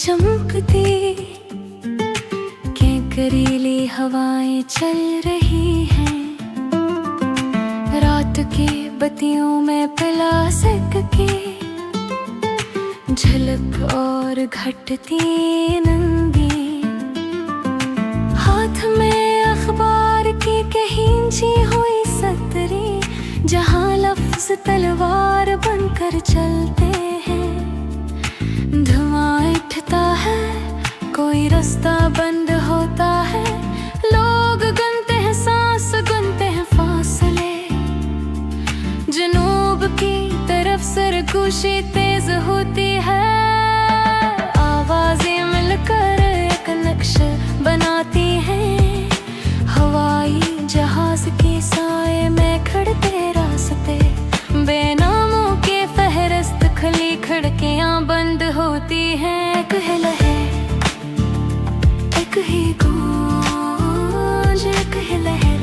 चमकती के करीली हवाएं चल रही हैं। रात की बत्तियों में प्लास्टिक की झलक और घटती नंगी, हाथ में अखबार की खींची हुई सतरी, जहां लफ्ज तलवार बनकर चलते हैं। धुआं उठता है, कोई रास्ता बंद होता है, लोग गिनते हैं सांस, गिनते हैं फासले। जनूब की तरफ सरगोशी तेज होती है, आवाजें मिलकर एक नक्शा बनाती हैं। हवाई जहाज के साए में खड़ते रास्ते, बेनामों के फहरिस्त खुली खिड़कियां बंद होती हैं। एक है लहर, एक ही गूंज, एक है लहर,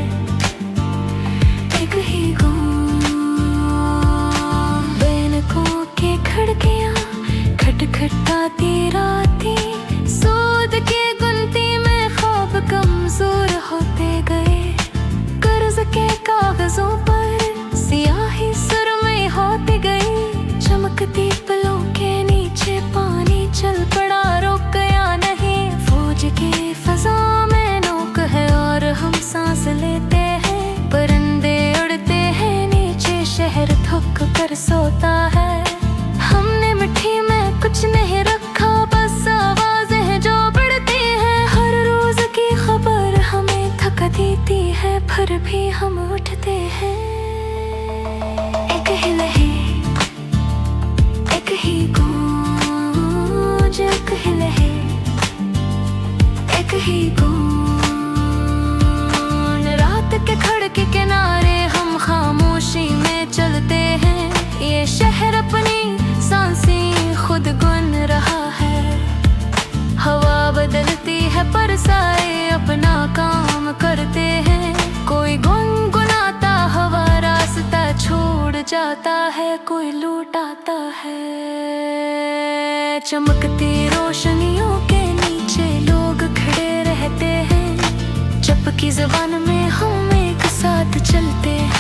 एक ही गूंज। बेनकों के खिड़कियां खटखटाती रातें, सूद के गुनती में ख्वाब कमजोर होते गए। कर्ज के कागजों पर सियाही सुरमई होती गई, चमकती पलों के नीचे पानी चल पड़ा, रुक गया नहीं। फौज की फजा में नोक है और हम सांस लेते हैं, परिंदे उड़ते हैं नीचे, शहर थक कर सोता है। हमने मिट्टी में कुछ नहीं रखा, बस आवाजें हैं जो बढ़ती हैं। हर रोज की खबर हमें थका देती है, फिर भी हम उठते हैं। एक ही लहर, एक ही गूंज, एक ही लहर, एक ही गूंज। रात के खड़ के किनारे हम खामोशी में चलते हैं, ये शहर अपनी सांसें खुद गुन रहा है। हवा बदलती है पर साए अपना काम करते हैं। कोई गुनगुनाता हवा रास्ता छोड़ जाता है, कोई लौट आता है। चमकती रोशनियों के नीचे लोग खड़े रहते हैं, चुप की जुबान में हम एक साथ चलते हैं।